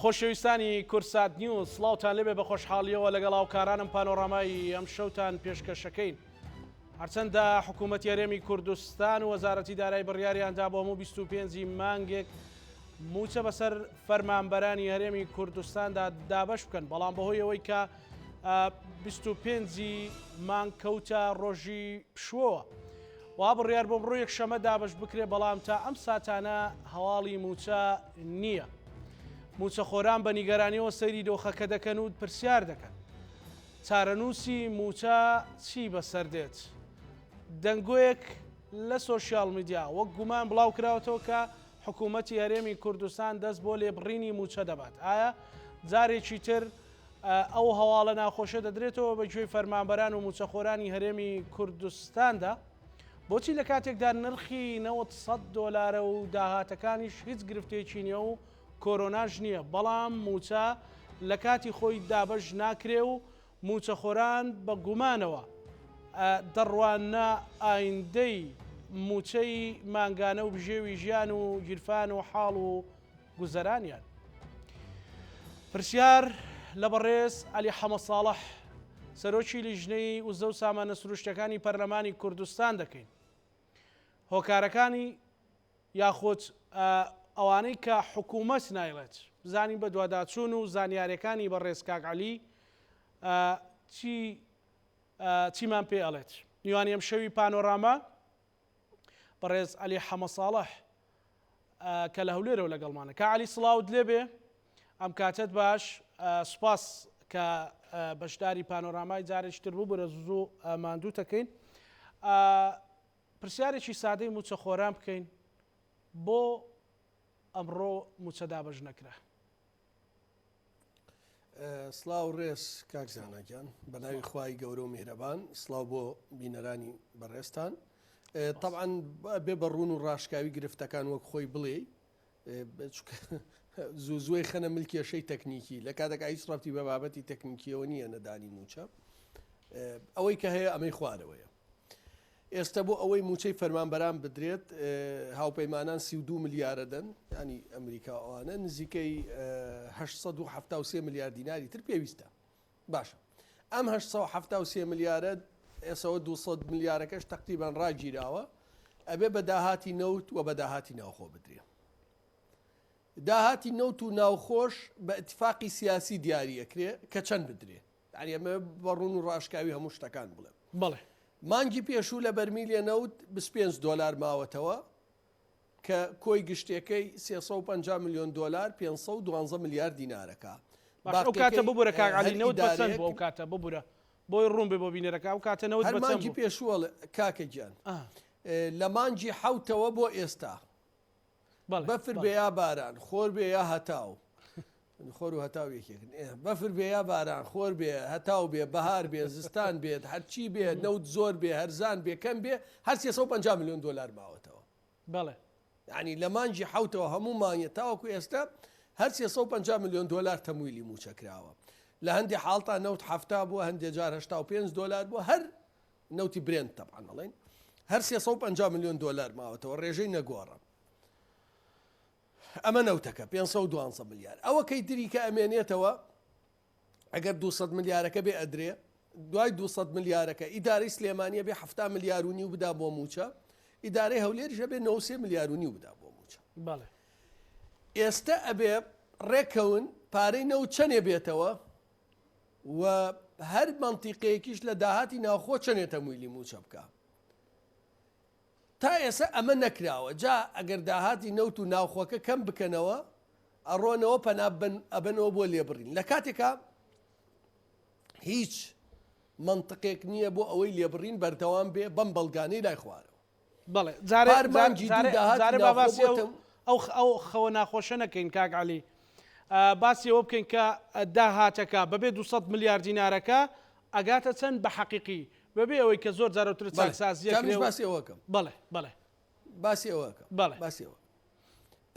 خۆشەویستانی کورسات نیوز سڵاوتان لێبێ بە خۆشحاڵیەوە لەگەڵ هاوکارانم پانۆڕامای ئەم شەوتان پێشکەشەکەین. هەرچەندە حکوومەت یاریێمی کوردستان و وەزارەتی دارایی بڕیاریاندا بۆ هەموو 25 مانگێک موچە بەسەر فەرمانبەرانی هەرێمی کوردستاندا دابەش بکەن، بەڵام بەهۆی ئەوەی کە 25 مانگ کەوتە ڕۆژی پشووەوە وا بڕیار بۆ بڕۆ یەکشەمە دابەش بکرێ، بەڵام تا ئەم ساتانە هەواڵی موچە نییە. موچەخۆران بە نیگەرانیەوە سەیری دۆخەکە دەکەن و پرسیار دەکەن چارەنووسی موچە چی بەسەر دێت. دەنگۆیەک لە سۆشیال میدیا وەک گومان بڵاو کراوەتەوە کە حکوومەتی هەرێمی کوردستان دەست بۆ لێبڕینی موچە دەبات. ئایا جارێکی تر ئەو هەواڵە ناخۆشە دەدرێتەوە بە گوێی فەرمانبەران و موچەخۆرانی هەرێمی کوردستاندا؟ بۆچی لە کاتێکدا نرخی $900 و داهاتەکانیش هیچ گرفتێکی نییە و کۆرۆناژ نییە، بەڵام موچە لە کاتی خۆی دابەش ناکرێ و موچەخۆران بە گومانەوە دەڕوانە ئایندەی موچەی مانگانە و بژێوی ژیان و گیرفان و حاڵ و گوزەرانیان. پرسیار لە بەڕێز عەلی حەمەد ساڵح سەرۆکی لیژنەی وزە و سامانە سروشتەکانی پەرلەمانی کوردستان دەکەین. هۆکارەکانی یاخود ئەوانەی کە حکوومەت نایڵێت بزانین بە دوواداچوون و زانیاریەکانی بەڕێز کاک عەلی چیمان پێ ئەڵێت. میوانی ئەم شەوی پانۆڕاما بەڕێز عەلی حەمەد ساڵح کە لە هەولێرەوە لەگەڵمانە. کا عەلی سڵاوت لێبێ، ئەم کاتت باش، سوپاس کە بەشداری پانۆڕامای جارێکتر بوو بەرە زوو ماندوو دەکەین. پرسیارێکی سادەی موچەخۆران بکەین، بۆ ئەمڕۆ موچە دابەش نەکرا؟ سڵاو ڕێز کاکزانەکان، بە ناوی خوای گەورە و میهرەبان، سڵاو بۆ بینەرانی بەڕێستان. طبعاً بێ بەڕوون و ڕاشکاوی گرفتەکان وەک خۆی بڵێ زووی خەنە ملکێشەی تەکنیکی لە کاتێک هیچ ڕەبتی بە بابەتی تەکنیکیەوە نییە نەدانی موچە، ئەوەی کە هەیە ئەمەی خوارەوەیە. ئێستا بۆ ئەوەی موچەی فەرمانبەران بدرێت هاوپەیمانان 32 ملیارە دەن، ینی ئەمریکا ئەوانە نزیکەی 873 ملیار دیناری تر پێویستە. باشە، ئەم 873 ملیارە ئێسەوە 200 ملیارەکەش تقریبان ڕاگیراوە، ئەبێ بە داهاتی نەوت و بە داهاتی ناوخۆ بدرێ. داهاتی نەوت و ناوخۆش بە ئەتیفاقی سیاسی دیاریەکرێ کە چەند بدرێ، یعنی ئەمە بەڕوون و ڕاشکاوی هەموو شتەکان بڵێ. بەڵێ مانگی پێشوو لە بەرمیلێ نەوت $25 ماوەتەوە کە کۆی گشتەکەی $350 ملیۆن 512 ملیار دینارەکە. ئەو کاتە ببوورە کاک عەلی نەوت بەچەند بۆ ئەو کاتە ببوورە بۆی ڕوون بێ بۆ بینەرەکە ئەو کاتە نەوت بەچەند بوو؟ مانگی پێشووە کاکە گیان لە مانگی حوتەوە بۆ ئێستا بەفر بێ یا باران، خۆر بێ یا هەتاو، خۆر و هەتاو یەکێکن، بەفر بێ یا باران، خۆر بێ هەتاو بێ، بەهار بێ، زستان بێت، هەرچی بێ، نەوت زۆر بێ، هەرزان بێ، کەم بێ، هەر $350 ملیۆن ماوەتەوە. بەڵێ، ینی لە مانگی حوتەوە هەموو مانگە تاوەکو ئێستا هەر $350 ملیۆن تەمویلی موچەکراوە. لە هەندی حاڵتا نەوت هەفتا بووە، هەندێک جار $85 بووە، هەر نەوتی برێند تەبعان ئەڵێن، هەر $350 ملیۆن ماوەتەوە، ڕێژەی نەگۆڕە. ئەمە نەوتەکە 512 ملیار. ئەوە کەی تری کە ئەمێنێتەوە ئەگەر 200 ملیارەکە بێ ئەدرێ، دوای 200 ملیارەکە ئیدارەی سلێمانیە بێ 7 ملیار و نیو بدا بۆ موچە، ئیدارەی هەولێریشە بێ 93 ملیار و نیو بدا بۆ موچە. بەڵێ، ئێستا ئەبێ ڕێکەون پارەی نەوت چەندێ بێتەوە و هەر مەنتیقەیەکیش لە داهاتی ناوخۆ چەندێ تەمویلی موچە بکە. تا ئێستا ئەمە نەکراوە. جا ئەگەر داهاتی نەوت و ناوخۆکە کەم بکەنەوە ئەڕۆنەوە پەنابن ئەبنەوە بۆ لێبڕین. لە کاتێکە هیچ منطقێک نییە بۆ ئەوەی لێبڕین بەردەوام بێ بەم بەڵگانەی لای خوارەوە. بەڵێ، جارێ باسی ئەو خەوە ناخۆشە نەکەین کاک عەلی، باسی ئەوە بکەین کە داهاتەکە بەبێ 200 ملیار دینارەکە ئەگاتە چەند بە حەقیقی بەبێ ئەوەی کە زۆر جارەوتر چاکسازیەکرێ. باسی ئەوەکەم. بەڵێ بەڵێ، باسی ئەوەکەم. بەڵێ، باسی ئەوە.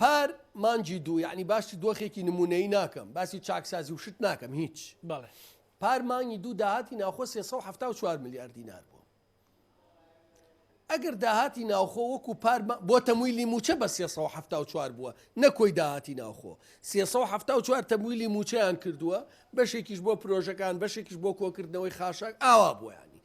پار مانجی دوو، یعنی باسی دۆخێکی نمونەیی ناکەم، باسی چاکسازی و شت ناکەم هیچ. بەڵێ، پار مانگی دوو داهاتی ناوخۆ 374 ملیار دینار بوو. ئەگەر داهاتی ناوخۆ وەکو پار بۆ تەمویلی موچە بە 374 بووە نەکۆی داهاتی ناوخۆ 374 تەمویلی موچەیان کردووە بەشێکیش بۆ پرۆژەکان بەشێکیش بۆ کۆکردنەوەی خاشاک ئاوا بووە ینی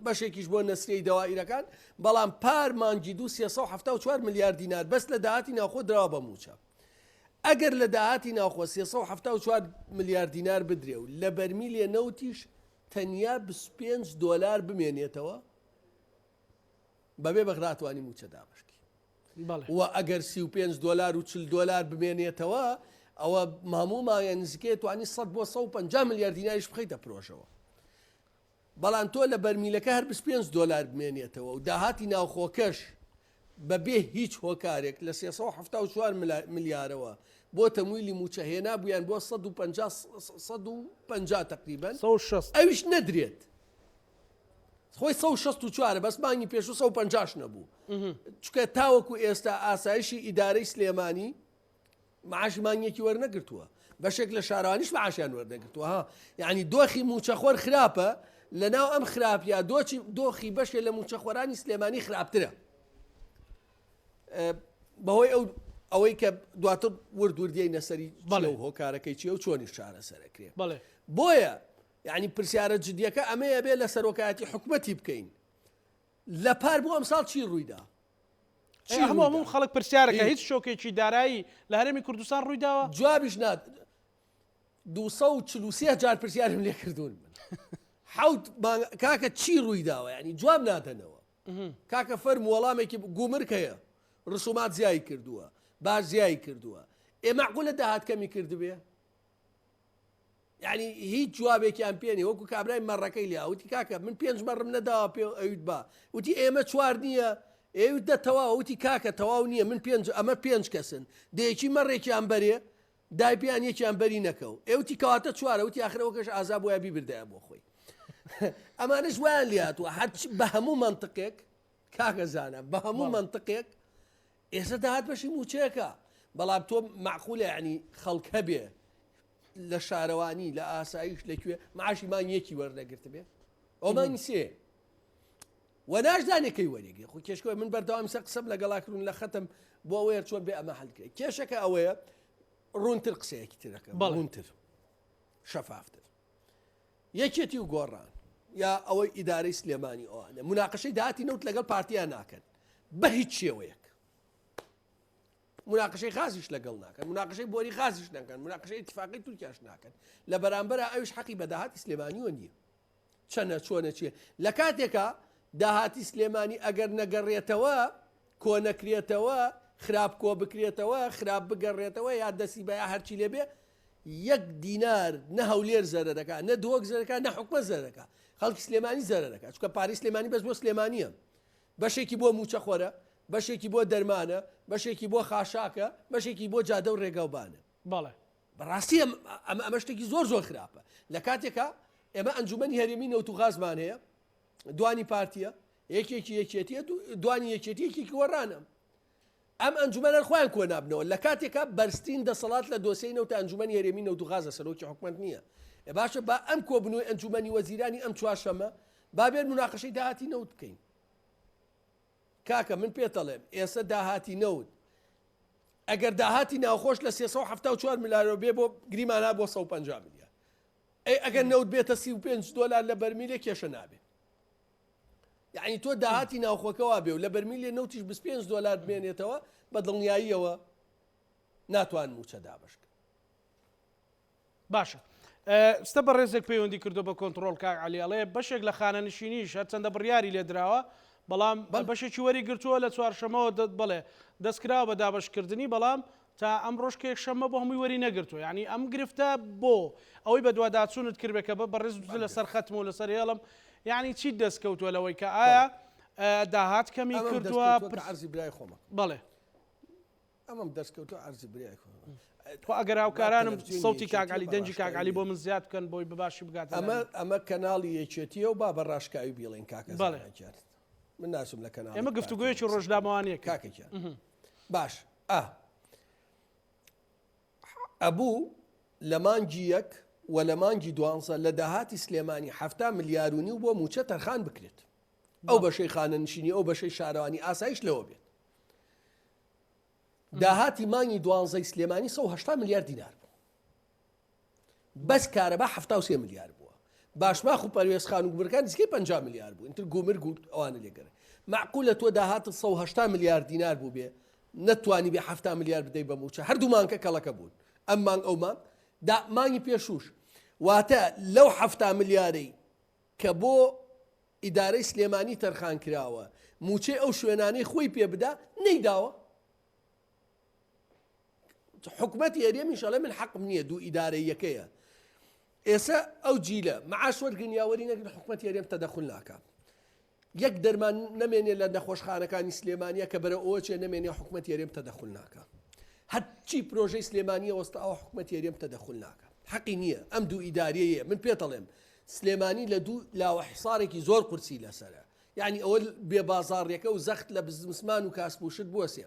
بەشێکیش بۆ نەسرەی دەوائیرەکان بەڵام پار مانگی 374 ملیار دینار بەس لە داهاتی ناوخۆ درراوە بە موچە ئەگەر لە داهاتی ناوخۆ 374 ملیار دینار بدرێ و لە بەرمیلێ نەوتیش تەنیا 25 دۆلار بمێنێتەوە بەبێ بەغراتوانی موچە دابشکی و ئەگەر 35 دۆلار و 40 دۆلار بمێنێتەوە ئەوە مامومایە نزیکێت توانی 100 بۆ 150 ملیار دیناریش بخەیتە پرۆژەوە بەڵام تۆ لە بەرمیلەکە هەر 25 دۆلار بمێنێتەوە و داهاتی ناوخۆکەش بەبێ هیچ هۆکارێک لە 374 ملیارەوە بۆ تەمویلی موچە هێنا بوویان بۆ 150 تقریبان ئەویش نەدرێت خۆی 164 بەس مانگی پێش و 150 نەبوو چکە تاوەکو ئێستا ئاسایشی ئیدارەی سلێمانی معاش مانگێکی وەرنەگرتووە بەشێک لە شارانیش معاشیان وەرنەگرتووە ها یعنی دۆخی موچەخۆر خراپە لەناو ئەم خراپیا دۆخی بەشێ لە موچەخۆرانی سلێمانی خراپترە بەهۆی ئەوەی کە دواتر وردیەی نەسەری هۆکارەکەی چیە و چۆنی شارە سەرەکرێ بۆیە یعنی پرسیارە جدیەکە ئەمەیە بێ لە سەرۆکایەتی حکومەتی بکەین لە پار بۆ ئەمساڵ چی ڕوویدا هەموو خەڵک پرسیارەکە هیچ شۆکێکی دارایی لە هەرێمی کوردستان ڕوویداوە جوابیش نات 243 جار پرسیارم لێ کردوون من حوت کاکە چی ڕوویداوە ینی جواب ناتەنەوە کاکە فەرم وەڵامێکی گومرکەیە ڕسومات زیایی کردووە باش زیایی کردووە ئێمەعقولە داهات کەمی کردبێ یعنی هیچ جوابێکیان پێنی وەکو کابرای مەڕەکەی لێ وتی کاکە من 5 مەڕم نەداوە پێ ئەویت با وتی ئێمە 4 نییە ئێوت دە تەواو وتی کاکە تەواو نییە من ئەمە 5 کەسن دەیەکی مەڕێکیان بەرێ دای پێیان یەکیان بەری نەکەو ئێوتی کەواتە 4 وتی ئاخرەوەکەش ئازا بۆیە بیبردایە بۆ خۆی ئەمانش وایان لاتوە هەر بە هەموو منطقێک کاکە زانە بە هەموو منطقێک ئێستا داهات بەشی موچەیەکە بەڵام تۆ معقولە ینی خەڵک هەبێ لە شارەوانی لە ئاسایش لەکوێ معاشی مانگیەکی وەرنەگرت بێ ئەو مانگی سێ و ناشدانێکەی وەرێگری خۆ کێشکەوە من بەردەوام سە قسەم لەگەڵاکردون لە ختم بۆ ئەوەیە چۆن بێ ئەمە هەڵکرێت کێشەکە ئەوەیە ڕوونتر قسەیەکی ترەکە ڕوونتر شەفافتر یەکێتی و گۆڕان یا ئەوەی ئیدارەی سلێمانی ئەوانە مناقەشەی داهاتی نەوت لەگەڵ پارتیان ناکەن بە هیچ شێوەیەک مناقشەی خازیش لەگەڵ ناکەن مناقشەی بۆری خازیش ناکەن مناقشەی اتفاقی تورکیاش ناکەن لە بەرامبەرە ئەوش حەقی بە داهاتی سلێمانیوە نییە چەنە چۆنە چیە لە کاتێکە داهاتی سلێمانی ئەگەر نەگەڕێتەوە کۆ نەکرێتەوە خراپ کۆ بکرێتەوە خراپ بگەڕێتەوە یا دەستی بە یا هەرچی لێبێ 1 دینار نە هەولێر زەرەکە نە دۆک زەرەکە نە حکومە زەرەکە خەڵکی سلێمانی زەرەکە چونکە پارەی سلێمانی بەس بۆ سلێمانیە بەشێکی بۆ موچەخۆرە بەشێکی بۆ دەرمانە بەشێکی بۆ خاشاکە بەشێکی بۆ جادە و ڕێگەوبانە بەڵێ بەڕاستی ئەمە شتێکی زۆر خراپە لە کاتێکە ئێمە ئەنجومەنی هەرێمی نەوت و غازمان هەیە دوانی پارتیە یەکێکی دوانی یەکێتیەکی وەڕانە ئەم ئەنجومەنە خۆیان کۆ نابنەوە لە کاتێکە بەرزترین دەسەڵات لە دۆسەی نەوتە ئەنجومەنی هەرێمی نەوت و غازە سەرۆکی حکومەت نییە باشە با ئەم کۆبنەوەی ئەنجومەنی وەزیرانی ئەم چوارشەمە بابێن مناقەشەی داهاتی نەوت بکەین کاکە من پێتەڵێم ئێستا داهاتی نەوت ئەگەر داهاتی ناوخۆش لە 374 ملیارەوە بێ بۆ گریمانە بۆ 150 ملیار ئەگەر نەوت بێتە 35 دۆلار لە بەرمیلێ کێشە نابێ یعنی تۆ داهاتی ناوخۆکەوا بێ و لە بەرمیلێ نەوتیش 25 دۆلار بمێنێتەوە بە دڵنیاییەوە ناتوان موچە دابشکە باشە ستە بە ڕێزێک پەیوەندی کردو بە کۆنتترۆل کاک عەلیەڵێ بەشێک لە خانەنشینیش هەرچەندە بڕیاری لێدراوە بەڵام بەشێکی وەری گرتووە لە چوارشەمەوە بڵێ دەستکراوە بە دابشکردنی بەڵام تا ئەم ڕۆژکێک شەمە بۆ هەمووی وەری نەگرتووە یعنی ئەم گرفتە بۆ ئەوەی بە دوواداچوونت کردبێکە بە ڕێز لەسەر ختم و لەسەر هێڵم یعنی چی دەستکەوتووە لەوەی کە ئایا داهات کەمی کردووە عەرزی برای خۆمە بەڵێ ئەمەم دەستکەوتووە عەرزی برای خۆمە ئەگەر هاوکارانم سەوتی کاکعلی دەنجی کاکعلی بۆ من زیاد بکەن بۆی بەباشی بگات ئەمە کەناڵی یەکێتیە و با بە ڕاشکاوی بیڵین کاکە کرد من ناسم لە کەناڵ ئێمە گفتوگویەکی ڕۆژنامەوانەیە کاکێکیان باش ئەبوو لە مانگی یەک و لە مانگی 12 لە داهاتی سلێمانی 7 ملیار و نیو بۆ موچە تەرخان بکرێت ئەو بەشەی خانە نشینی ئەو بەشەی شارەوانی ئاسایش لەوە بێت. داهاتی مانگی 12 سلێمانی 180 ملیار دینار بوو. بەس کارەبا 73 ملیار بووە. باشماخ و پەروێزخان و گومرگەکان دیسکەی 50 ملیار بوو. ئینتر گومرگ و ئەوانە لێگەڕێ. معقولە تۆ داهاتت 180 ملیار دینار بوو بێ، نەتوانی بێ 70 ملیار بدەی بە موچە. هەردوو مانکە کەڵەکە بوون. ئەم مانگ ئەو مانگ مانگی پێشوش. واتە لەو 70 ملیارەی کە بۆ ئیدارەی سلێمانی تەرخان کراوە موچەی ئەو شوێنانەی خۆی پێ بدا نەیداوە. حکومەتی هەرێمی شەڵێ من حەقم نییە دوو ئیدارەی یەکەیە. ئێستا ئەو جیلە مەعاش وەرگنیاوەری نەگرن حکومەتی هەرێم تەدەخل ناکات. یەک دەرمان نەمێنێ لە نەخۆشخانەکانی سلێمانیە کە بەرە ئەوە چێ نەمێنێ حکومەتی هەرێم تەدەخل ناکات. هەرچی پرۆژەی سلێمانیە وەستا ئەوە حکومەتی هەرێم تەدەخل ناکات. حەقی نییە ئەم دوو ئیداریەیە. من پێتەڵێم سلێمانی لە دوو لاوە حسارێکی زۆر قورسی لەسەرە. یعنی ئەوە بێ بازاڕیەکە و زەخت لە بزمسمان و کاسپوشت بوەسێ.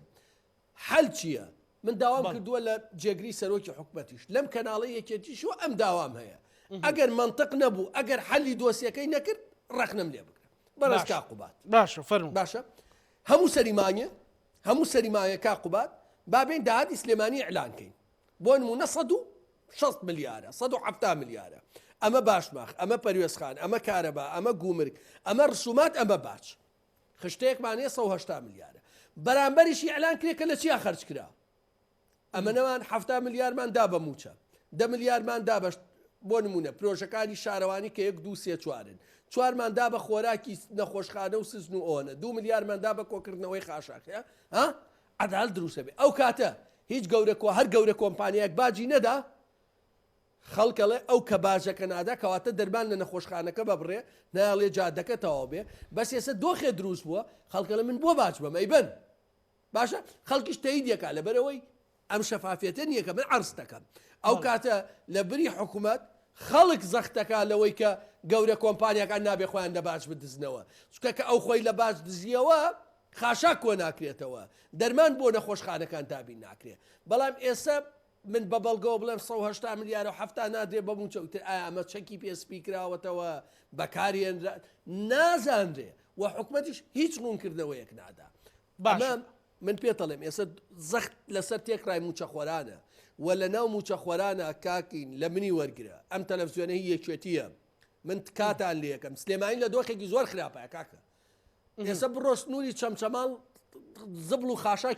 حەل چییە؟ من داوام کردووە لە جێگری سەرۆکی حکومەتیش لەم کەناڵی یەکێتیشەوە ئەم داوام هەیە. ئەگەر منطق نەبوو ئەگەر حەلی دۆسیەکەی نەکرد ڕەخنەم لێ بکرێت. بەڕێز کاقوبات باشە فەرموو. باشە هەموو سەریمانیە کاقوبات بابێن داهاتی سلێمانی ئیعلانکەین. بۆ نمونە 160 ملیارە 170 ملیارە. ئەمە باشماخ، ئەمە پەروێزخان، ئەمە کارەبا، ئەمە گومرگ، ئەمە ڕسومات، ئەمە باچ. خشتەیەکمانەیە 180 ملیارە. بەرامبەریشی ئیعلان کرێ کە لە چیا خەرج کرا. ئەمە نەوان 70 ملیارمان دا بە موچە. 10 ملیارمان دا بە بۆ نمونە پرۆژەکانی شارەوانی کە 1 2 3 4 4مان دا بە خۆراکی نەخۆشخانە و سزن و ئەوەنە 2 ملیارمان دا بە کۆکردنەوەی خاشاکە. عەدالەت دروستە بێ. ئەو کاتە هیچ هەر گەورە کۆمپانیایەک باجی نەدا خەڵکەڵێ ئەو کە باژەکە نادا کەواتە دەرمان لە نەخۆشخانەکە بەبڕێ ناڵێ جادەکە تەواو بێ. بەس ئێستا دۆخێ دروست بووە خەڵکەڵە من بۆ باج بەم ئەی بن باشە خەڵکیش تەییدیەکە لەبەرەوەی ئەم شەفافیەتە نییە کە من عەرز دەکەم. ئەو کاتە لە بری حکوومەت خەڵک زەختەکە لەوەی کە گەورە کۆمپانیەکان نابێ خۆیان لە باج بدزنەوە چکە کە ئەو خۆی لە باج دزیەوە خاشاک کۆ ناکرێتەوە دەرمان بۆ نەخۆشخانەکان دابین ناکرێت. بەڵام ئێستا من بە بەڵگەوە بڵێم 180 ملیارە و 70 نادرێ بە موچەوتر ئایا ئەمە چەکی پێسپی کراوەتەوە بەکارێنرا نازانرێ و حکومەتیش هیچ ڕوونکردنەوەیەک نادا. باشە من پێتەڵێم ئێستا زەخت لەسەر تێکڕای موچەخۆرانە و لە ناو موچەخۆرانە کاکین لە منی وەرگرە ئەم تەلەڤیزیۆنە هی یەکێتیە من کاتان لێ یەکەم سلێمانی لە دۆخێکی زۆر خراپە کاکە. ئێستا بڕۆ سنووری چەمچەماڵ زبل و خاشاک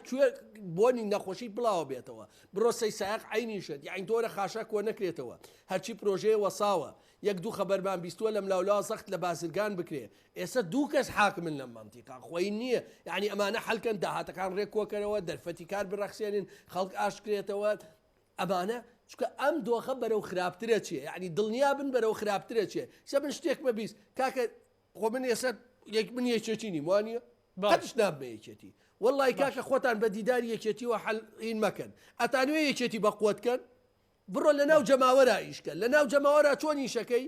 بۆنی نەخۆشی بڵاوە بێتەوە بڕۆ سەیسایق عینیشت یعنی تۆرە خاشاک کۆ نەکرێتەوە هەرچی پرۆژەیە وەساوە 1-2 خەبەرمان بیستووە لەم لاولا زەخت لە بازرگان بکرێ. ئێستا 2 کەس حاکمن لەم مەنتیقا خۆی نییە یعنی ئەمانە حەلکەن داهاتەکان ڕێک کۆکەرەوە دەرفەتی کار بڕەخسێنن خەڵک ئاشکرێتەوە ئەمانە چکە ئەم دۆخە بەرەو خراپترە چیە یعنی دڵنیا بن بەرەو خراپترە چێ سە من شتێک مەبیست کاکە خۆ من ئێستا من یەکێتی نیم وانە قەتش نابمە یەکێتی والله کاکە خۆتان بە دیداری یەکێتیوە حەڵین مەکەن ئەتانوێ یەکێتی بە قوتکەن بڕۆ لە ناو جەماوەرە ئیشکە لە ناو جەماوەرە چۆن ئیشەکەی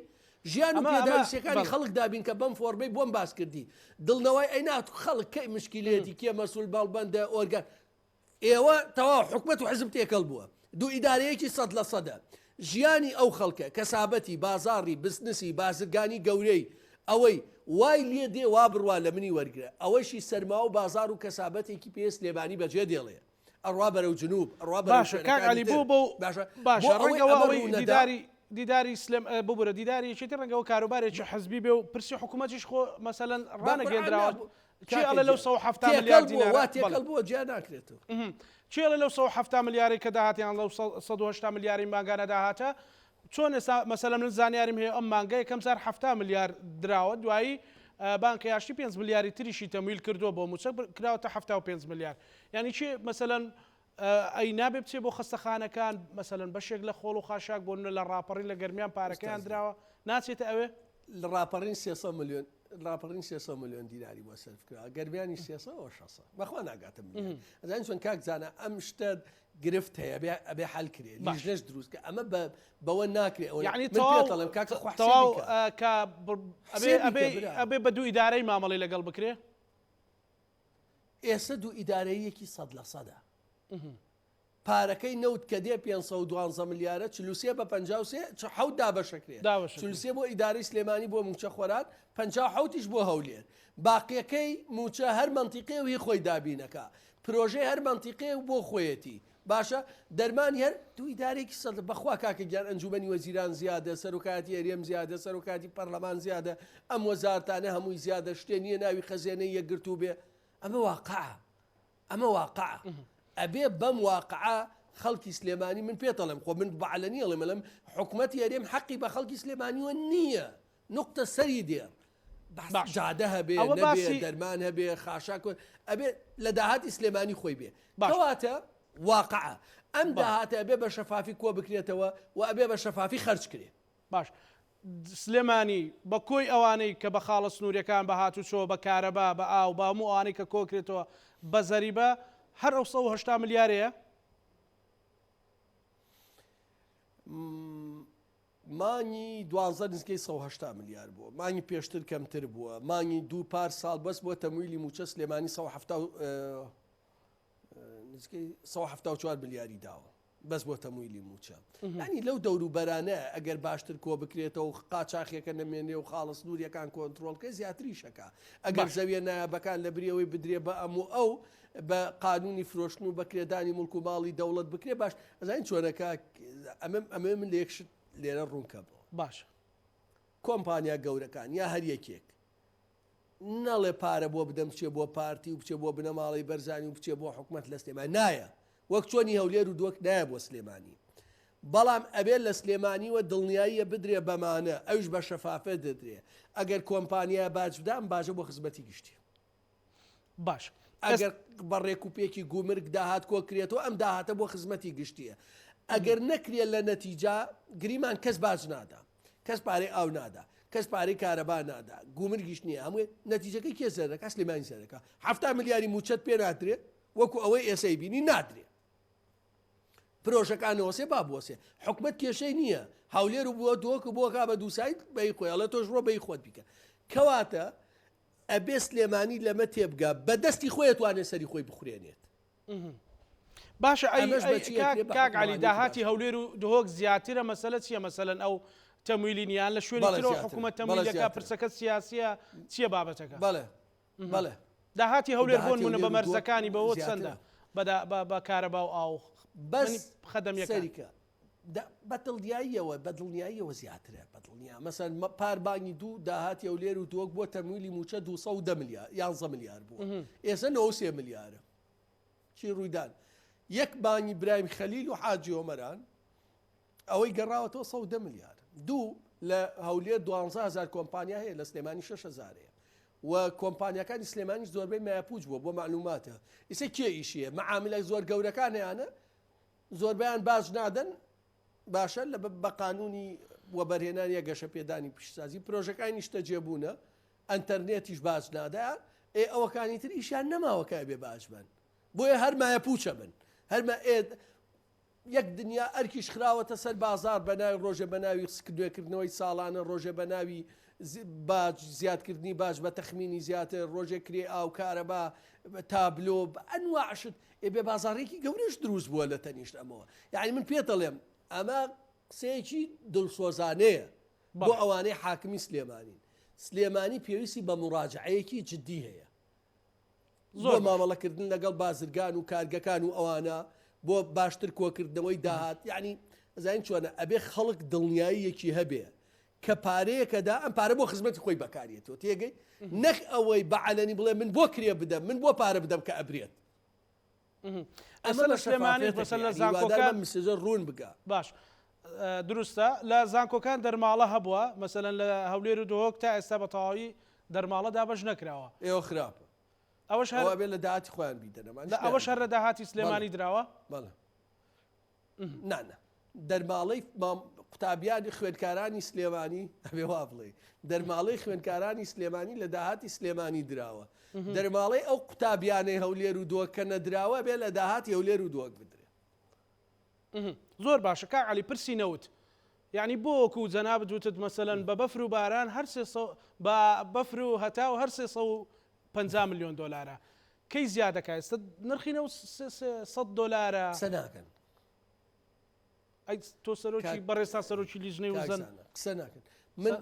ژیان و پێداویستەکانی خەڵک دابین کە بەم فۆرمەی بۆم باس کردی دڵنەوەی ئەینات خەڵک کەی مشکلێتی کێ مەسوول باڵبەندە ئۆرگان ئێوە تەواو حکومەت و حزب تێکەڵ بووە دوو ئیدارەیەکی 100% ژیانی ئەو خەڵکە کەسابەتی بازاڕی بزنسی بازرگانی گەورەی ئەوەی وای لێ دێ وا بڕوا لە منی وەرگرە ئەوەشی سەرما و بازار و کەسابەتێکی پێست لێبانی بەجێ دێڵێ ئەڕوا بەرەو جنوب باشە کاکعلی بۆ باشە ڕەنگەوە ئەوەی دیداری سلێم ببوورە دیداری یەکێتی ڕەنگەوە کاروبارێکی حەزبی بێ و پرسی حکوومەتیش خۆ مەسەلەن ڕانەگەێنراوە چی ئەڵێ لەو 170 ملیار دینار تێکەڵ بووە جیا ناکرێتەوە چی ئەڵێ لەو 170 ملیاری کە داهاتیان لەو 180 ملیاری ماگانە داهاتە چۆن ئێستا مەسەلەن من زانیاریم هەیە ئەم مانگای یەکەم سار 70 ملیار دراوە دوایی بانکە یاشتی 5 ملیاری تریشی تەمویل کردووە بۆ موچە کراوەتە 75 ملیار یعنی چی مەسەلەن ئەی نابێ بچێ بۆ خستەخانەکان مەسەلەن بەشێک لە خۆڵ و خاشاک بۆ لە ڕاپەڕی لە گەرمیان پارەکەیان دراوە ناچێتە ئەوێ لە ڕاپەڕین 300 میلیۆن ڕاپەڕین 300 میلیۆن دیناری بۆ سەرف کرا گەرمیانی 300 بەخوا ناگاتم ئەزانین چۆن کاک زانە ئەم شتە گرفت هەیە ئەبێ حەل کرێ لیژنەش دروست کە ئەمە بەوە ناکرێ یعنی تەواو ئەبێ بە دوو ئیدارەی مامەڵی لەگەڵ بکرێ ئێستا دوو ئیدارەیەکی 100%. پارەکەی نەوت کە دێ 512 ملیارە 43 بە 53 حەوت دابەشەکرێت دابەشەکرێت. 43 بۆ ئیداری سلێمانی بۆ موچە خۆرات 57ش بۆ هەولێر باقیەکەی موچە هەر منتیقێ و هی خۆی دابینەکە پرۆژەی هەر منتیقێ و بۆ خۆیەتی باشە دەرمانی هەر دوو ئیدارێکی سەد بەخوا کاکە گیان ئەنجومەنی وەزیران زیادە سەرۆکاتی هەرێم زیادە سەرۆکاتی پەرلەمان زیادە ئەم وەزارتانە هەمووی زیادە شتێ نییە ناوی خەزێنەی یەکگرتوو بێ ئەمە واقعە ئەمە واقعە ئەبێ بەم واقعە خەڵکی سلێمانی من پێتەڵم خۆ من بەعلەنی ئەڵێ مەڵم حکوومەتی هەرێم حەقی بە خەڵکی سلێمانیوە نییە نقطە سەری دێ جادە هەبێ نەبێ دەرمان هەبێ خاشاک ئەبێ لە داهاتی سلێمانی خۆی بێ کەواتە واقعە ئەم داهاتە ئەبێ بە شەفافی کۆ بکرێتەوە و ئەبێ بە شەفافی خەرج کرێ باش سلێمانی بە کۆی ئەوانەی کە بە خاڵە سنووریەکان بە هاتوچۆ بە کارەبا بە ئاو بە هەموو ئەوانەی کە کۆکرێتەوە بە زەریبە هەر 180 ملیارەیە مانگی 12 نزگەی 180 ملیار بووە مانگی پێشتر کەمتر بووە مانگی دوو پار ساڵ بەس بۆ تەمویلی موچە سلێمانی 174 ملیاری داوە بەس بۆ تەمویلی موچە ینی لەو دەوروبەرانە ئەگەر باشتر کۆ بکرێتەوە و قاچاقیەکە نەمێنێ و خاڵە سنووریەکان کۆنتترۆلکە زیاتریشەکە ئەگەر زەویە نایابەکان لە بریەوەی بدرێ بە ئەموو ئەو بە قانونی فرۆشتن و بەکرێدانی مڵک و ماڵی دەوڵەت بکرێ باش ئەزانین چۆنەکە ئەمە من لە یەکشت لێرە ڕوونکە بوو باش کۆمپانیا گەورەکان یا هەر یەکێک نەڵێ پارە بۆ بدەم بچێ بۆ پارتی و بچێ بۆ بنەماڵی بەرزانی و بچێ بۆ حکوومەت لە سلێمان نایە وەک چۆنی هەولێر و دۆک نایە بۆ سلێمانی بەڵام ئەبێت لە سلێمانیوە دڵنیاییە بدرێ بەمانە ئەوش بە شەفافە دەدرێ ئەگەر کۆمپانیا باج بدام باشە بۆ خزمەتی گشتی باش ئەگەر بەڕێکوپێکی گومرگ داهات کۆکرێتەوە ئەم داهاتە بۆ خزمەتی گشتیە ئەگەر نەکرێت لە نەتیجا گریمان کەس باج نادا کەس پارەی ئاو نادا کەس پارەی کارەبا نادا گومرگیش نییە هەمووی نەتیجەکەی کێ سەرەکە سلێمانی سەرەکە 7 ملیاری موچەت پێ ناترێت وەکو ئەوەی ئێسەی بینی نادرێت پرۆژەکانەوەسێ با بۆسێ حکومت کێشەی نییە هەولێر و بووە دۆک بۆ کا بە دووسایت بەی خۆیڵە تۆش ڕۆ بەی خۆت بیکە کەواتە ئەبێ سلێمانی لەمە تێبگا بەدەستی خۆی توانێت سەری خۆی بخورێنێت باشە کاک علی داهاتی هەولێر و دهۆک زیاترە مەسەلە چییە مەسەلەن ئەو تەمویلینیان لە شوێنی ترەوە حکوومەت تەمویلەکە پرسەکە سیاسیە چییە بابەتەکە بەڵێ داهاتی هەولێر بۆن منە بە مەرزەکانی بەوە چەندە بە کارەبا و ئاو بەس خەدەمیەکە بەدڵنیاییەوە بەدڵنیاییەوە زیاترە بەدڵنیا مەسەن پاربانی دوو داهاتی هەولێر و دۆک بۆ تەمویلی موچە 210 ملیار 11 ملیار بوو ئێستا 93 ملیارە چی ڕوویدان یەک بانی برایم خەلیل و حاجی ئۆمەران ئەوەی گەڕاوەتەوە 110 ملیار دوو لە هەولێر 12000 کۆمپانیا هەیە لە سلێمانی 6000 و کۆمپانیەکانی سلێمانی زۆربەی مایاپوچ بووە بۆ معلوماتە ئیسە کێ ئیشیە مەعاملە زۆر گەورەکانیانە زۆربیان باج نادەن باشە لە بە قانونی وەبەرهێنانی گەشە پێدانی پیشسازی پرۆژەکانی نیشتە جێبوونە ئەنتەرنێتیش باج نادایان ئەوەکانی تر ئیشیان نەماوەکە بێ باش بن بۆیە هەر مایەپوچە بن هەرمە یەک دنیا ئەرکیش خراوەتە سەر بازار بەناوی ڕۆژە بەناوی سکردوێکردنەوەی ساڵانە ڕۆژە بەناوی باج زیادکردنی باش بە تەخمینی زیاتر ڕۆژێک کرێ ئاو کارەبا تابلۆ ئەنواعشت بێ بازارێکی گەورەش دروست بووە لە تەنیشت ئەمەوە یعنی من پێتەڵێم ئەمە قسەیەکی دڵسۆزانەیە بۆ ئەوانەی حاکمی سلێمانین سلێمانی پێویستی بە مراجعەیەکی جددی هەیە زۆر مامەڵەکردن لەگەڵ بازرگان و کارگەکان و ئەوانە بۆ باشتر کۆکردنەوەی داهات یعنی زین چۆنە ئەبێ خەڵک دڵنیاییەکی هەبێ کە پارەیەکەدا ئەم پارە بۆ خزمەتی خۆی بەکارێتەوە تێگەی نەک ئەوەی بەعلەنی بڵێ من بۆ کرێ بدەم من بۆ پارە بدەم کە ئەبرێت ئەمە لە سلێمانی لە زانکۆکان مسێجە ڕوون بگە باش دروستە لە زانکۆکان دەرماڵە هەبووە مەسەلەن لە هەولێر و دۆک تا ئێستا بە تەواوی دەرماڵە دابەش نەکراوە ئێوە خراپە ئەوەش هەر بێت لە داهاتی خۆیان بیدەنەمان ئەوەش هەر لە داهاتی سلێمانی دراوە بەڵێ نانە دەرماڵەی قوتابیانی خوێندکارانی سلێمانی ئەبێ وا بڵێ دەرماڵەی خوێندکارانی سلێمانی لە داهاتی سلێمانی دراوە دەرماڵەی ئەو قوتابیانەی هەولێر و دۆکە نەدراوە بێ لە داهاتی هەولێر و دۆک بدرێ زۆر باشە کاک عەلی پرسی نەوت یعنی بۆ وەکو جەناب دوتت مەسەلەن بە بەفر و باران هەر بە بەفر و هەتا و هەر 350 ملیۆن دۆلارە کەی زیادەکە ئێستا نرخینە $100 قسە ناکەن تۆ سەرۆکی بەڕێستا سەرۆکی لیژنەی وزن قسە ناکەن من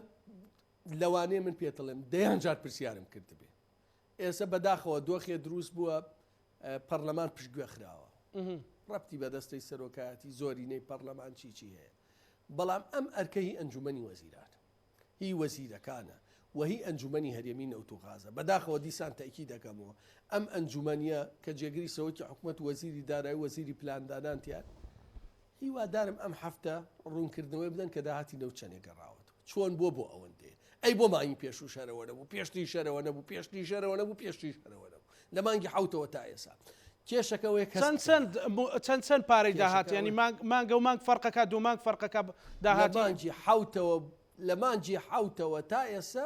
لەوانەیە من پێتەڵێم دەیان جار پرسیارم کرد بێ ئێستا بەداخەوە دۆخێ دروست بووە پەرلەمان پشتگوێ خراوە ڕەبتی بەدەستەی سەرۆکایەتی زۆرینەی پەرلەمان چی هەیە بەڵام ئەم ئەرکەی ئەنجومەنی وەزیرانە هی وەزیرەکانە و هی ئەنجومەنی هەرێمی نەوت و غازە بەداخەوە دیسان تاکی دەکەمەوە ئەم ئەنجومەنیە کە جێگری سەوەکی حکوومەت وەزیری دارایی وەزیری پلاندانان تیان هیوادارم ئەم هەفتە ڕوونکردنەوەی بدەن کە داهاتی نەوت چەندێک گەڕاوەتەوە چۆن بۆ ئەوەندێ ئەی بۆ مانگی پێش و شەرەوە نەبوو پێشتی شەرەوە نەبوو پێشتی شەرەوە نەبوو پێشتی شەرەوە نەبوو لە مانگی حوتەوە تا ئێسا کێشەکەوەی چەند پارەی داهات ینی مانگە و مانگ فەرقەکە دوو مانگ فەرقەکە داهات لە مانجی حوتەوە تا ئێسا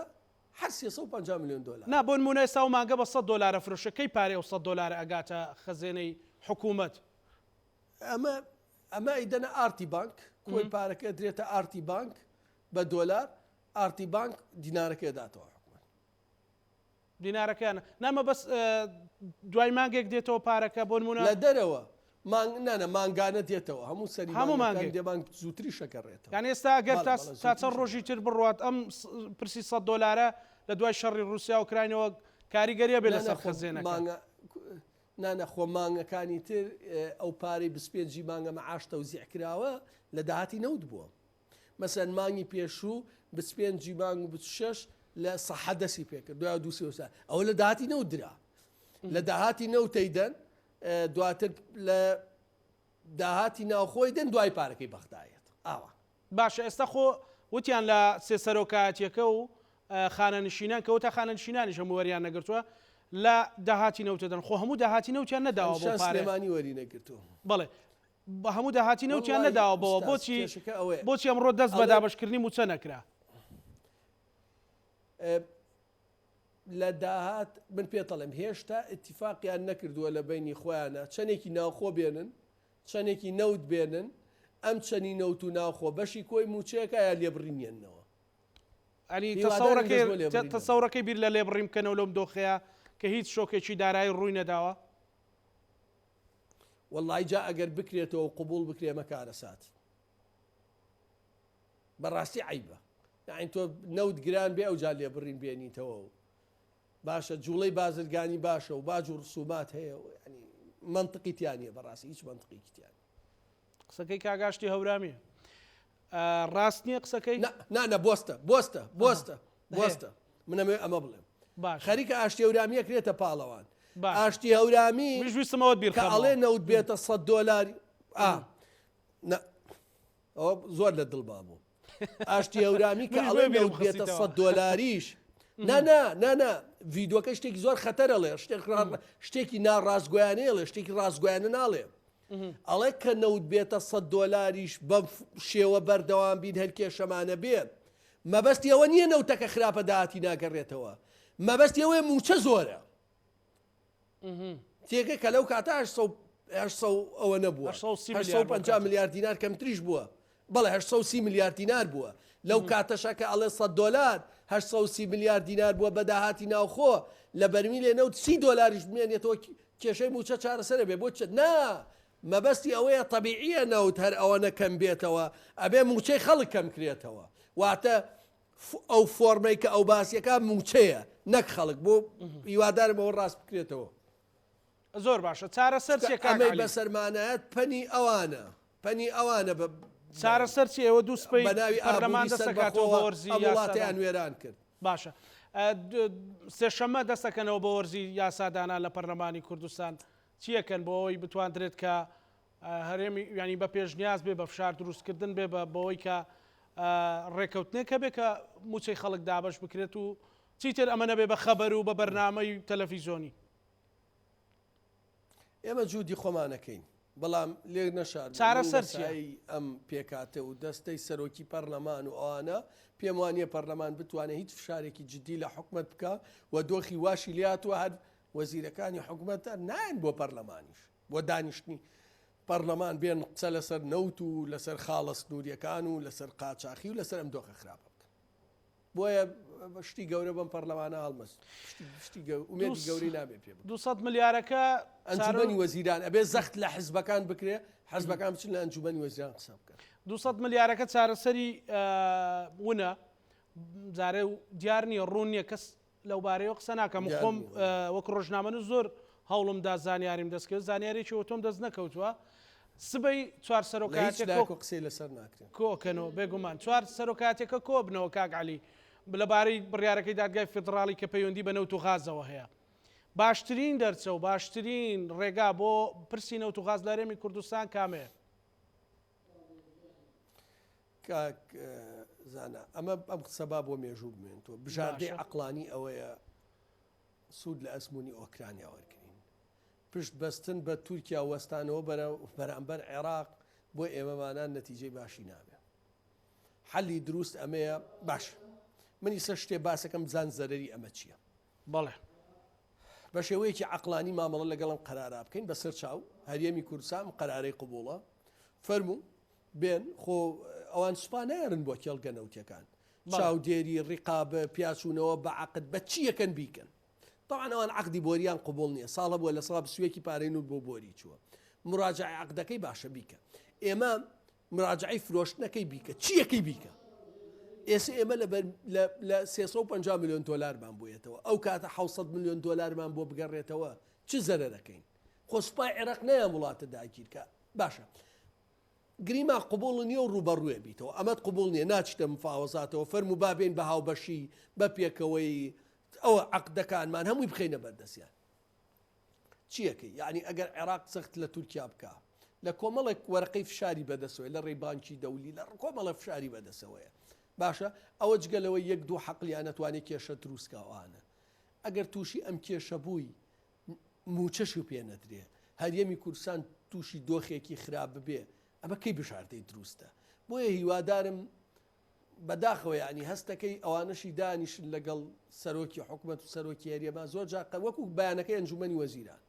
هەر $350 ملیۆن نا بۆ نمونە ئێستا و مانگە بە $100 فرۆشە کەی پارەی و $100 ئەگاتە خەزێنەی حکوومەت ئەمە ئیدەنە ئارتی بانک کۆی پارەکە درێتە ئارتی بانک بە $، ئارتی بانک دینارەکە داتەوە حکوومەت دینارەکەیانە نامە بەس دوای مانگێک دێتەوە پارەکە بۆ نمونە لە دەرەوە نانە مانگانە دێتەوە هەموو سەری هەموو مانگێک دێبانک زووتری شەکەڕێتەوە یان ئێستا ئەگەر تا چەند ڕۆژی تر بڕوات ئەم پرسی $100 لە دوای شەڕی رووسیا و ئوکراینەوە کاریگەریە بێ لەسەر خەزێنەکە نانە خۆ مانگەکانی تر ئەو پارەی 25 مانگە مەعاش تەوزیع کراوە لە داهاتی نەوت بووە مەسەن مانگی پێشوو 25 مانگ و 26 لە سەحە دەستی پێکرد دوای دووسێ ئەوە لە داهاتی نەوت درا لە داهاتی نەوتەیدەن دواتر لە داهاتی ناوخۆی دەن دوای پارەکەی بەختایەت ئاوە باشە ئێستا خۆ وتیان لە سێ سەرۆکایەتیەکە و خانەنشینان کەوتە خانەنشینانیش هەموو وەریان نەگرتووە لە داهاتی نەوتەدەن خۆ هەموو داهاتی نەوتیان نەداوە بۆ پارەمانی وەری نەگرتووە بەڵێ بە هەموو داهاتی نەوتیان نەداوە بەوە بۆچی ئەمڕۆ دەست بە دابشکردنی موچە نەکرا لە داهات من پێتەڵێم هێشتا ئتیفاقیان نەکردووە لە بینی خۆیانە چەندێکی ناوخۆ بێنن چەندێکی نەوت بێنن ئەم چەنی نەوت و ناوخۆ بەشی کۆی موچەیەکە یا لێبڕینێنەوە تەسەورەکەی بیر لە لێبڕیم بکەنەوە لەم دۆخەیە کە هیچ شۆکێکی دارایی ڕووی نەداوە وەڵڵی جا ئەگەر بکرێتەوە و قبول بکرێ مەکارە سات بەڕاستی عیبە یعنی تۆ نەوت گران بێ ئەو جا لێبڕین بێنیتەوە باشە جوڵەی بازرگانی باشە و باج و ڕسومات هەیە ینی منطقی تیانە بەڕاستی هیچ منطقی تیان قسەکەی کاگاشتی هەورامیە ڕاست نییە قسەکەی نانە بۆستە منەمێ ئەمە بڵێم خەریکە ئاشتی هەورامیە کرێتە پاڵەوان ئاشتی هەورامی ویستمەوە بیر ئەڵێ نەوت بێتە $100 ئەوە زۆر لە دڵبا بوو ئاشتی هەورامی کە ئەڵێ نەوت بێتە $100 نانا ڤیدۆکە شتێکی زۆر خەتەرەڵێ شتێکی ناڕاستگویانێڵێ شتێکی ڕاستگویانە ناڵێ ئەڵێ کە نەوت بێتە $100 بەم شێوە بەردەوام بین هەر کێشەمانە بێت مەبەستی ئەوە نییە نەوتەکە خراپە داهاتی ناگەڕێتەوە مەبەستی ئەوەیە موچە زۆرە تێگە کە لەو کاتە 800 ئەوە نەبووە 850 ملیار دینار کەمتریش بووە بەڵێ 830 ملیار دینار بووە لەو کاتەشە کە ئەڵێ $100 830 ملیار دینار بووە بە داهاتی ناوخۆ لە بەرمیلێ نەوت $30 بمێنێتەوە کێشەی موچە چارەسەرە بێ بۆ چ نا مەبەستی ئەوەیە طبیعیە نەوت هەر ئەوە نەکەم بێتەوە ئەبێ موچەی خەڵک کەم کرێتەوە واتە ئەو فۆرمەی کە ئەو باسیەکە موچەیە نەک خەڵک بۆ هیوادارمەوە ڕاست بکرێتەوە زۆر باشە چارەسەر ئەمەی بەسەرمانایەت پەنی ئەوانە بە چارەسەر چی ئێوە دوو سپەی پەرلەمان دەسەکاتەوە بە وەرزی وڵاتیان وێران کرد باشە سێشەممە دەستەکەنەوە بە وەرزی یاسادانا لە پەرلەمانی کوردستان چیەکەن بۆ ئەوەی بتوانرێت کە هەرێمی ینی بە پێشنیاز بێ بە فشار دروستکردن بێ بەوەی کە ڕێکەوتنێکە بێ کە موچەی خەڵک دابش بکرێت و چیتر ئەمە نەبێ بە خەبەر و بە بەرنامەی تەلەڤیزۆنی ئێمە جوودی خۆمانەکەین بەڵام لێ نەشار چارەسەرچی ئەم پێکاتە و دەستەی سەرۆکی پەرلەمان و ئەوانە پێم وانە پەرلەمان بتوانێت هیچ فشارێکی جددی لە حکومت بکە و دۆخی واشی لاتوە هەر وەزیرەکانی حکومەتە ناین بۆ پەرلەمانیش بۆ دانیشتنی پەرلەمان بێن قسە لەسەر نەوت و لەسەر خاڵە سنووریەکان و لەسەر قاچاخی و لەسەر ئەم دۆخە خراپە بکەن بۆیە شتی گەورە بەم پەرلەمانە هەڵمەست ومێدی گەوری نابێ پێ 200 ملیارەکە ئەنجومەنی وەزیران ئەبێ زەخت لە حزبەکان بکرێ حزبەکان بچن لە ئەنجومەنی وەزیران قسە بکەن 200 ملیارەکە چارەسەری ونە جارێ و دیار نییە ڕوون نییە کەس لەو بارەیەوە قسە ناکەم خۆم وەک ڕۆژنامە زۆر هەوڵمدا زانیاریم دەستکرد زانیارێکی ئۆتۆم دەست نەکەوتووە سبەی چوار سەرۆکاتێک قسەی لەسەر ناکرێن کۆکەنەوە بێگومان چوار سەرۆکاتێکە کۆبنەوە کاگعلی لەبارەی بڕیارەکەی دادگای فێدراڵی کە پەیوەندی بە نەوت و غازەوە هەیە باشترین دەرچە و باشترین ڕێگا بۆ پرسی نەوت و غاز لە هەرێمی کوردستان کامەیە زانە ئەم قسەبا بۆ مێژوو بمێنێتەوە بژاردەی عەقڵانی ئەوەیە سوود لە ئەزمموی ئۆکرانیا وەرگین پشت بەستن بە تورکیا وەستانەوە بەرامبەر عێراق بۆ ئێمەمانان نەتیجەی باشی نابێت حەلی دروست ئەمەیە باش منی سەر شتێ باسەکەم بزان زەرەری ئەمە چییە بەڵێ بە شێوەیەکی عەقڵانی مامەڵە لەگەڵم قەرارا بکەین بەسەر چاو هەرێمی کوردستان قەرارەی قبوڵە فەرموو بێن خۆ ئەوان سوپا نایارن بۆ کێڵگە نەوتیەکان چاودێری ڕقابە پیاچوونەوە بە عەقد بە چیەکەن بیکەن طبعا ئەوان عەقدی بۆریان قبوڵ نییە ساڵە بووە لە ساڵ سوێکی پارەین و بۆ بۆری چووە مراجعی عەقدەکەی باشە بیکە ئێمە مراجعی فرۆشتنەکەی بیکە چیەکەی بیکە ئێستا ئێمە لە 350 میلیۆن دۆلارمان بۆیێتەوە ئەو کاتە 600 میلیۆن دۆلارمان بۆ بگەڕێتەوە چ زەرەرەکەین خۆ سوپای عێراق نەیان وڵاتە داگیرکە باشە گریما قبوڵ نییە و ڕوبەڕوێ بیتەوە ئەمەد قبوڵ نییە ناچتە مفاوەزاتەوە فەرموو بابێن بە هاوبەشی بە پێکەوەی ئەوە عەقدەکانمان هەمووی بخەینە بەردەستیان چیەکەی یعنی ئەگەر عێراق سەخت لە تورکیا بکە لە کۆمەڵێک وەرەقەی فشاری بەدەسەوەی لە ڕێی بانکی دەولی لە کۆمەڵە فشاری بەدەسەوەیە باشە ئەوە جگەلەوەی 1-2 حەقلیان نەتوانێت کێشە دروستکەوانە ئەگەر تووشی ئەم کێشە بووی موچەشی و پێ نەدرێ هەرێمی کوردستان تووشی دۆخێکی خراپ ببێ ئەمە کەی بشاردەی دروستە بۆیە هیوادارم بەداخەوە ینی هەستەکەی ئەوانەشی دانیشن لەگەڵ سەرۆکی حکومەت و سەرۆکی هەرێما زۆر جاقە وەکو بەیانەکەی ئەنجومەنی وەزیران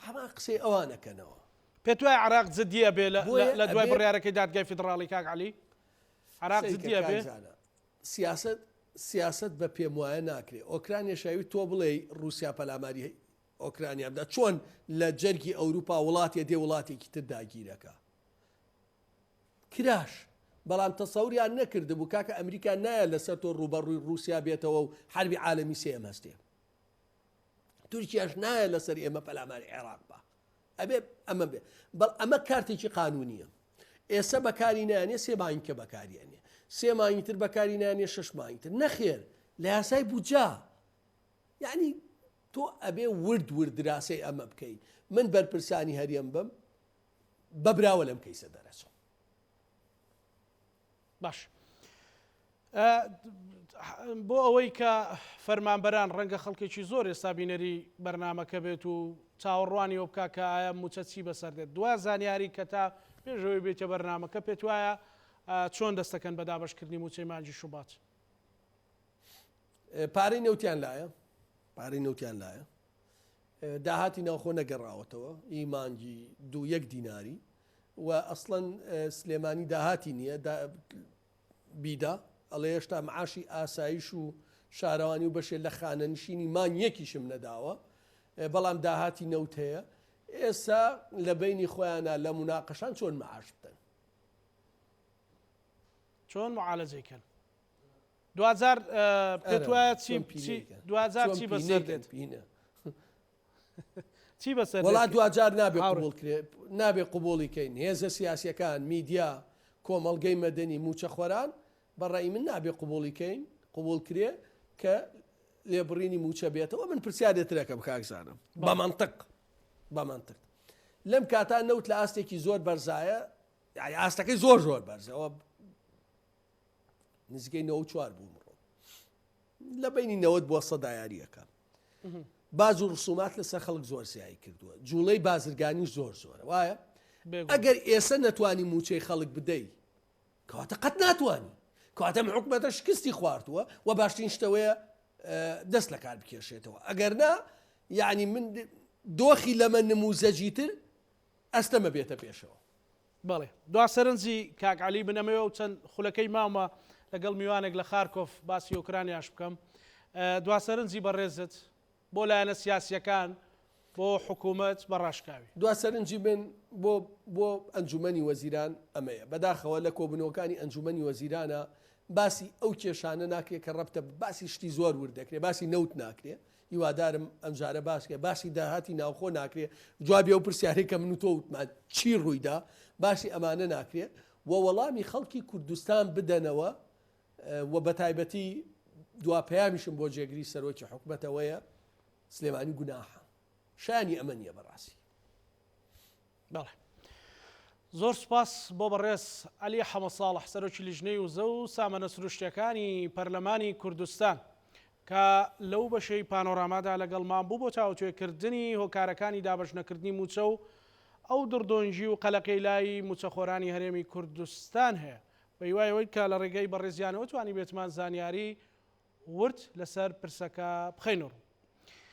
هەمان قسەی ئەوانەکەنەوە پێت وایە عێراق جددیە بێ لە دوای بڕیارەکەی دادگای فێدراڵی کاک عەلی عێراق جددیە بێ سیاست بە پێم وایە ناکرێت ئۆکرانیا شاوی تۆ بڵێ رووسیا پەلاماری ئۆکرانیا بدا چۆن لە جەرگی ئەوروپا وڵاتێ دێ وڵاتێکی تر داگیرەکە کراش بەڵام تەسەوریان نەکردبوو کاکە ئەمریکا نایە لەسەر تۆ ڕوبەڕووی رووسیا بێتەوە و حربی عالەمی سێم هەستێ تورکیاش نایە لەسەر ئێمە پەلاماری عێراق بە ئەبێ ئەمە بێ بەڵ ئەمە کارتێکی قانونیە ئێستا بەکاری نایانێ 3 مانگکە بەکاریانێ 3 مانگی تر بەکاری نایانێ 6 مانگی تر نەخێر لە یاسای بوجا یعنی تۆ ئەبێ ورد دراسی ئەمە بکەی من بەرپرسانی هەرێم بم بەبراوە لەم کەیسە دەرەچۆ باش بۆ ئەوەی کە فەرمانبەران ڕەنگە خەڵکێکی زۆر ئێستا بینەری بەرنامەکە بێت و چاوەڕوانی ئەو بکا کە ئایا موچە چی بەسەر دێت دوای زانیاری کە تا پێشەوەی بێتە بەرنامەکە پێت وایە چۆن دەستەکەن بە دابەشکردنی موچەی مانگی شوبات پارەی نەوتیان لایە داهاتی ناوخۆ نەگەڕاوەتەوە ئی مانگی 2 دیناری و ئەسڵەن سلێمانی داهاتی نییە بیدا ئەڵێ هێشتا معاشی ئاسایش و شارەوانی و بەشێ لە خانە نشینی مانگیەکیشم نەداوە بەڵام داهاتی نەوت هەیە ئێستا لە بینی خۆیانە لە مناقەشان چۆن معاش بدەن چۆن معالەجەیکەن 2000 پێت وایە چی بەسەر دێت چی بەسەر وڵات دوجار نابێ قبوڵیکەین هێزە سیاسیەکان میدیا کۆمەڵگەی مەدەنی موچە خۆران بەڕای من نابێ قبوڵیکەین قبول کرێ کە لێبڕینی موچە بێتەوە من پرسیارێترەکەم کاکزانم بە منطق لەم کاتان نەوت لە ئاستێکی زۆر بەرزایە یعنی ئاستەکەی زۆر بەرزەوە نزیکەی 94 بوو مڕۆ لە بینی 90 بۆ 100 یاریەکە باز و ڕسومات لەسەر خەڵک زۆر سیایی کردووە جوڵەی بازرگانی زۆرە وایە ئەگەر ئێستا نەتوانی موچەی خەڵک بدەی کەواتە قەت ناتوانی کەواتە حکومەتە شکستی خواردووە و باشترین شتەوەیە دەست لە کار بکێشێتەوە ئەگەر نا یعنی من دۆخی لەمە نموزەجی تر ئەستەمە بێتە پێشەوە بەڵێ دوا سەرنجی کاک عەلی بنەمەوە و چەند خولەکەی ماوە لەگەڵ میوانێک لە خارکۆف باسی ئۆکرانیاش بکەم دواسەرنجی بەڕێزت بۆ لایەنە سیاسیەکان بۆ حکوومەت بەڕاشکاوی دواسەرنجی من بۆ ئەنجومەنی وەزیران ئەمەیە بەداخەوە لە کۆبنەوەکانی ئەنجومەنی وەزیرانە باسی ئەو کێشانە ناکرێت کە ڕەبتە باسی شتی زۆر وردەکرێت باسی نەوت ناکرێت هیوادارم ئەمجارە باسکە باسی داهاتی ناوخۆ ناکرێت جوابی ئەو پرسیارەی کە من و تۆ وتمان چی ڕوویدا باسی ئەمانە ناکرێت و وەڵامی خەڵکی کوردستان بدەنەوە و بە تایبەتی دواپەیامیشم بۆ جێگری سەرۆکی حکوومەتەوەیە سلێمانی گوناحە شانی ئەمە نییە بەڕاستی. بەڵێ زۆر سوپاس بۆ بەڕێز عەلی حەمە ساڵح سەرۆکی لیژنەی وزە و سامانە سروشتیەکانی پەرلەمانی کوردستان کە لەو بەشەی پانۆرامادا لەگەڵمان بوو بۆ چاوتێکردنی هۆکارەکانی دابەشنەکردنی موچە و ئەو دڕدۆنجی و قەلەقەی لای موچەخۆرانی هەرێمی کوردستان هەیە بە هیوایەوەی کە لە ڕێگەی بەڕێزیانەوە توانی بێتمان زانیاری ورد لەسەر پرسەکە بخەینەوە.